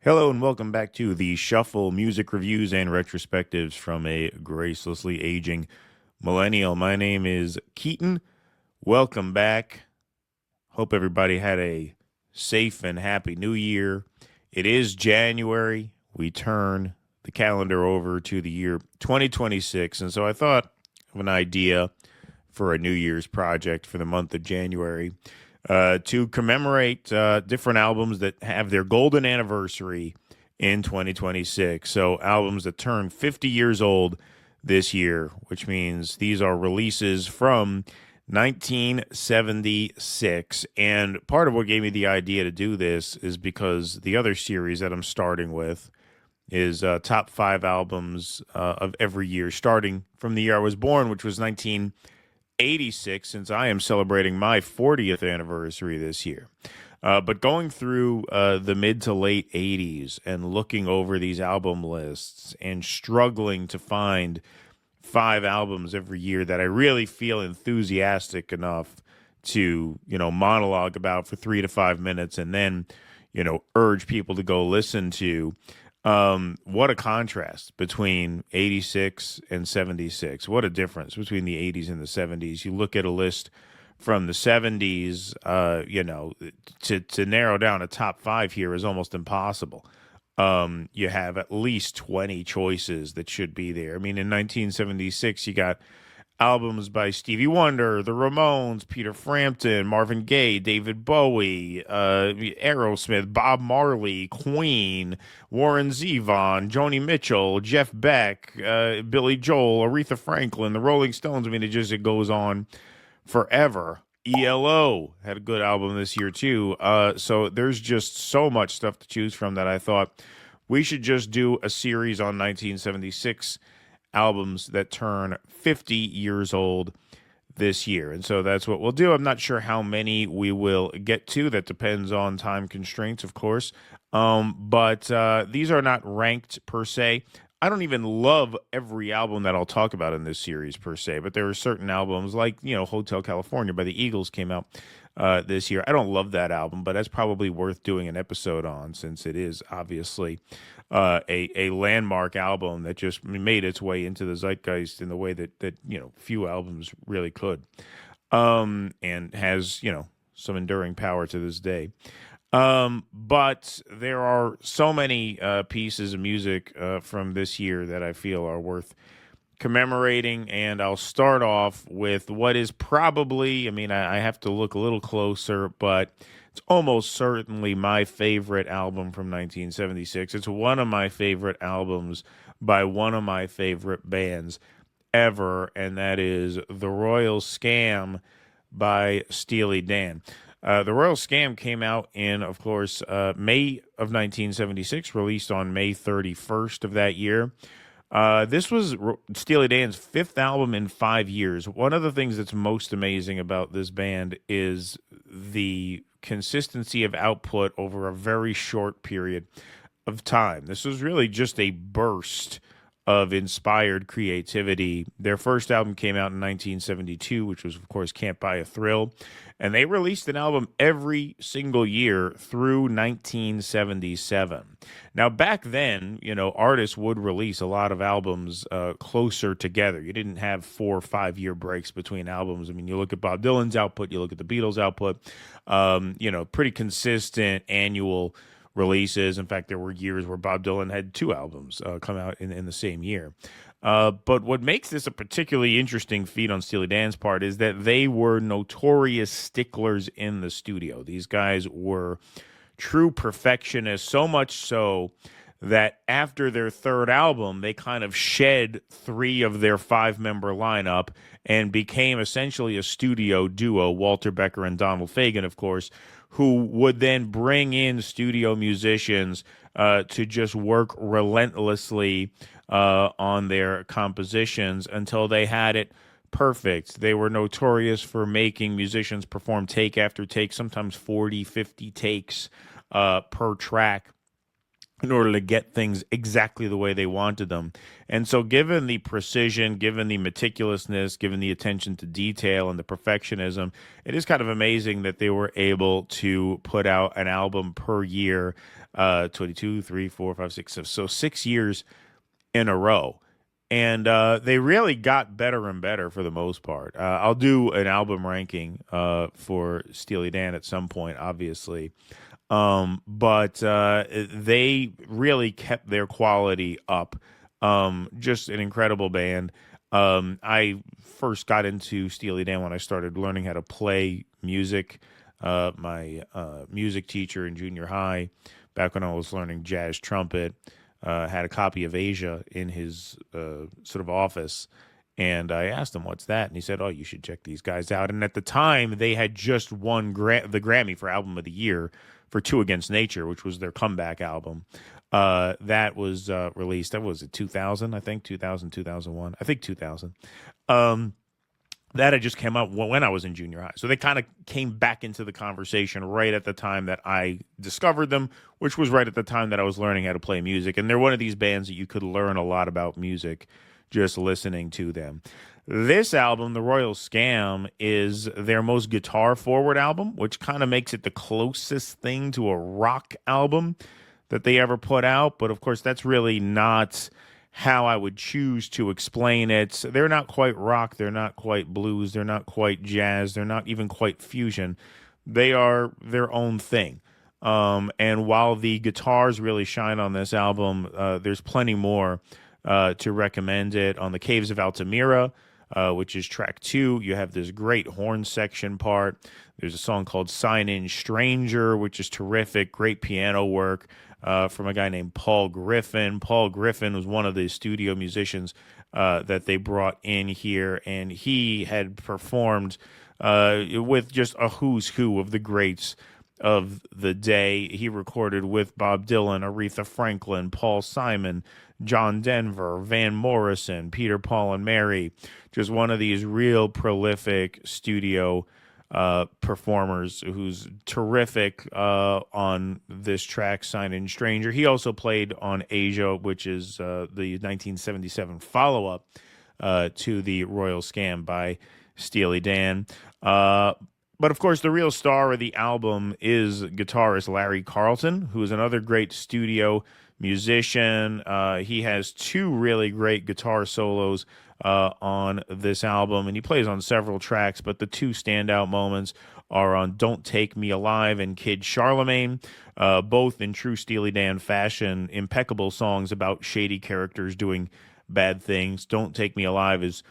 Hello and welcome back to the Shuffle Music Reviews and Retrospectives from a Gracelessly Aging Millennial. My name is Keaton. Welcome back. Hope everybody had a safe and happy new year. It is January. We turn the calendar over to the year 2026. And so I thought of an idea for a New Year's project for the month of January to commemorate different albums that have their golden anniversary in 2026. So, albums that turn 50 years old this year, which means these are releases from 1976. And part of what gave me the idea to do this is because the other series that I'm starting with is top five albums of every year, starting from the year I was born, which was 1986, since I am celebrating my 40th anniversary this year. But going through the mid to late 80s and looking over these album lists and struggling to find five albums every year that I really feel enthusiastic enough to, monologue about for 3 to 5 minutes and then, urge people to go listen to. What a contrast between 86 and 76. What a difference between the 80s and the 70s. You look at a list from the 70s, to narrow down a top five here is almost impossible. You have at least 20 choices that should be there. I mean, in 1976, you got albums by Stevie Wonder, The Ramones, Peter Frampton, Marvin Gaye, David Bowie, Aerosmith, Bob Marley, Queen, Warren Zevon, Joni Mitchell, Jeff Beck, Billy Joel, Aretha Franklin, the Rolling Stones. I mean, it goes on forever. ELO had a good album this year too. So there's just so much stuff to choose from that I thought we should just do a series on 1976 albums that turn 50 years old this year. And so that's what we'll do. I'm not sure how many we will get to. That depends on time constraints, of course. But these are not ranked per se. I don't even love every album that I'll talk about in this series per se, but there are certain albums like, Hotel California by the Eagles came out this year. I don't love that album, but that's probably worth doing an episode on since it is obviously a landmark album that just made its way into the zeitgeist in the way that few albums really could, and has some enduring power to this day. But there are so many pieces of music from this year that I feel are worth commemorating, and I'll start off with what is probably, I have to look a little closer, but it's almost certainly my favorite album from 1976. It's one of my favorite albums by one of my favorite bands ever, and that is The Royal Scam by Steely Dan. The Royal Scam came out in, of course, May of 1976, released on May 31st of that year. This was Steely Dan's fifth album in 5 years. One of the things that's most amazing about this band is the consistency of output over a very short period of time. This was really just a burst of inspired creativity. Their first album came out in 1972, which was, of course, Can't Buy a Thrill. And they released an album every single year through 1977. Now, back then, artists would release a lot of albums closer together. You didn't have 4 or 5 year breaks between albums. I mean, you look at Bob Dylan's output, you look at the Beatles' output, pretty consistent annual releases. In fact, there were years where Bob Dylan had two albums come out in the same year. But what makes this a particularly interesting feat on Steely Dan's part is that they were notorious sticklers in the studio. These guys were true perfectionists, so much so that after their third album, they kind of shed three of their five-member lineup and became essentially a studio duo, Walter Becker and Donald Fagen, of course, who would then bring in studio musicians to just work relentlessly on their compositions until they had it perfect. They were notorious for making musicians perform take after take, sometimes 40, 50 takes per track in order to get things exactly the way they wanted them. And so, given the precision, given the meticulousness, given the attention to detail and the perfectionism, it is kind of amazing that they were able to put out an album per year 22, 3, 4, 5, 6, 7. So 6 years in a row. And they really got better and better for the most part. I'll do an album ranking for Steely Dan at some point, obviously. But they really kept their quality up. Just an incredible band. I first got into Steely Dan when I started learning how to play music. My music teacher in junior high, back when I was learning jazz trumpet, had a copy of Asia in his sort of office. And I asked him, "What's that?" And he said, "Oh, you should check these guys out." And at the time, they had just won the Grammy for Album of the Year for Two Against Nature, which was their comeback album. That was released. That was it, 2000, I think, 2000, 2001. I think 2000. Um, that had just came out when I was in junior high. So they kind of came back into the conversation right at the time that I discovered them, which was right at the time that I was learning how to play music. And they're one of these bands that you could learn a lot about music just listening to them. This album, The Royal Scam, is their most guitar forward album, which kind of makes it the closest thing to a rock album that they ever put out. But of course, that's really not how I would choose to explain it. They're not quite rock, they're not quite blues, they're not quite jazz, they're not even quite fusion. They are their own thing. And while the guitars really shine on this album, there's plenty more to recommend it. On the Caves of Altamira, which is track 2, you have this great horn section part. There's a song called Sign In Stranger, which is terrific, great piano work from a guy named Paul Griffin. Paul Griffin was one of the studio musicians that they brought in here, and he had performed with just a who's who of the greats of the day. He recorded with Bob Dylan, Aretha Franklin, Paul Simon, John Denver, Van Morrison, Peter, Paul, and Mary. Just one of these real prolific studio performers who's terrific on this track, Sign In Stranger. He also played on Asia, which is the 1977 follow-up to the Royal Scam by Steely Dan. But of course, the real star of the album is guitarist Larry Carlton, who is another great studio musician. He has 2 really great guitar solos on this album, and he plays on several tracks, but the 2 standout moments are on Don't Take Me Alive and Kid Charlemagne, both in true Steely Dan fashion, impeccable songs about shady characters doing bad things. Don't Take Me Alive is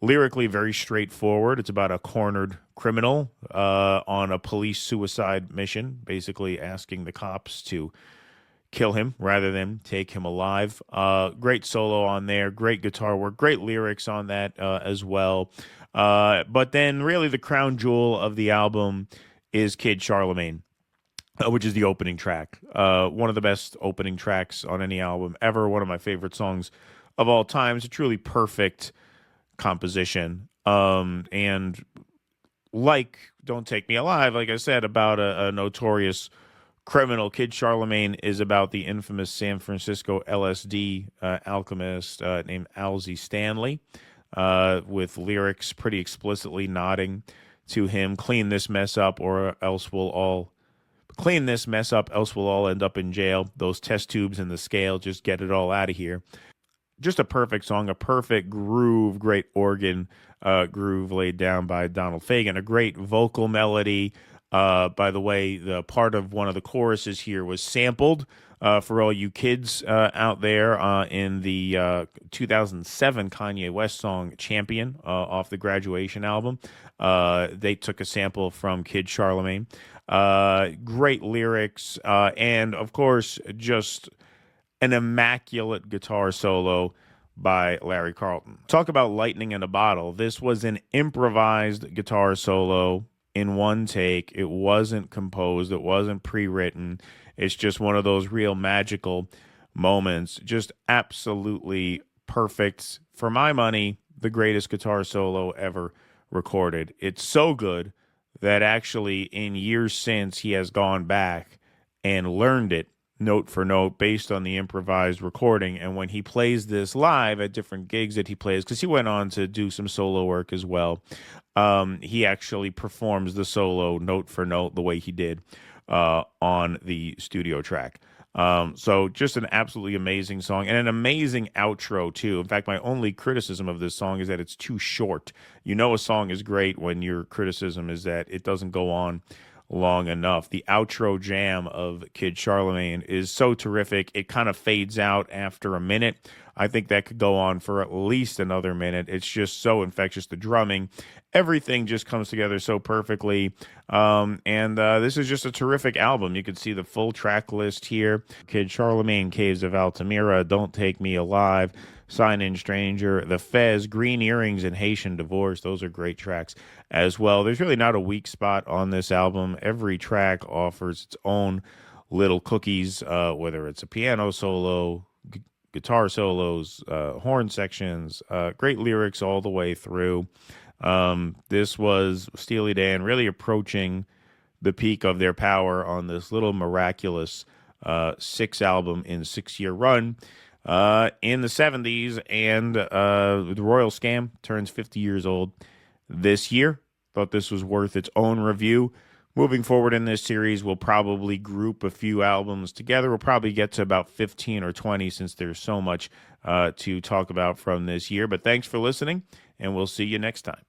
lyrically very straightforward. It's about a cornered criminal on a police suicide mission, basically asking the cops to kill him rather than take him alive. Great solo on there, great guitar work, great lyrics on that as well. But then really the crown jewel of the album is Kid Charlemagne, which is the opening track. One of the best opening tracks on any album ever. One of my favorite songs of all time. It's a truly perfect composition. And like Don't Take Me Alive, like I said, about a notorious criminal, Kid Charlemagne is about the infamous San Francisco LSD alchemist named Alzy Stanley, with lyrics pretty explicitly nodding to him, clean this mess up or else we'll all end up in jail. Those test tubes in the scale, just get it all out of here. Just a perfect song, a perfect groove, great organ groove laid down by Donald Fagen, a great vocal melody. By the way, the part of one of the choruses here was sampled for all you kids out there in the 2007 Kanye West song Champion off the Graduation album. They took a sample from Kid Charlemagne. Great lyrics, and of course, just an immaculate guitar solo by Larry Carlton. Talk about lightning in a bottle. This was an improvised guitar solo in one take. It wasn't composed. It wasn't pre-written. It's just one of those real magical moments. Just absolutely perfect. For my money, the greatest guitar solo ever recorded. It's so good that actually in years since he has gone back and learned it note for note based on the improvised recording. And when he plays this live at different gigs that he plays, because he went on to do some solo work as well, he actually performs the solo note for note the way he did on the studio track. So just an absolutely amazing song and an amazing outro too. In fact, my only criticism of this song is that it's too short. You know, a song is great when your criticism is that it doesn't go on long enough. The outro jam of Kid Charlemagne is so terrific. It kind of fades out after a minute. I think that could go on for at least another minute. It's just so infectious. The drumming, everything just comes together so perfectly. And this is just a terrific album. You can see the full track list here: Kid Charlemagne, Caves of Altamira, Don't Take Me Alive, Sign In Stranger, The Fez, Green Earrings, and Haitian Divorce. Those are great tracks as well. There's really not a weak spot on this album. Every track offers its own little cookies, whether it's a piano solo, guitar solos, horn sections, great lyrics all the way through. This was Steely Dan really approaching the peak of their power on this little miraculous 6 album in 6 year run in the 70s. And the Royal Scam turns 50 years old this year. Thought this was worth its own review. Moving forward in this series, we'll probably group a few albums together. We'll probably get to about 15 or 20 since there's so much to talk about from this year. But thanks for listening, and we'll see you next time.